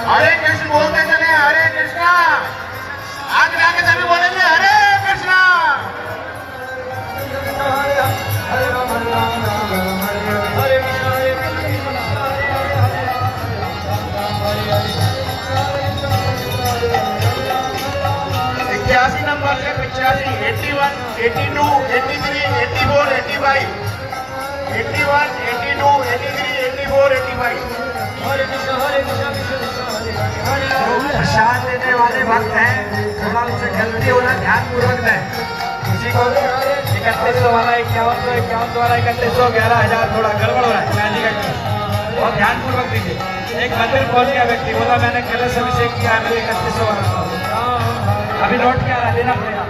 हरे कृष्ण बोलते चले, हरे कृष्णा। आगे आगे सभी बोलेंगे हरे कृष्णा। हरे राम हरे राम राम राम हरे हरे, हरे कृष्ण हरे कृष्ण हरे हरे। 81 नंबर से 85, 81, 82, 83, 84, 85, 81, 82, 83, 84, 85। हरे कृष्ण कृष्ण कृष्ण हरे हरे, हरे राम। प्रसाद देने वाले भक्त हैं, थोड़ा उनसे गलती होना ध्यान पूर्वक दें। किसी को 3100 वाला 51 वाला 3100 11,000 थोड़ा गड़बड़ हो रहा है गांधी का, और ध्यान पूर्वक दीजिए। एक मंदिर पहुंच गया व्यक्ति, बोला मैंने कलश अभिषेक किया है, 3100 वाला अभी लौट के आ रहा, देना पड़ेगा।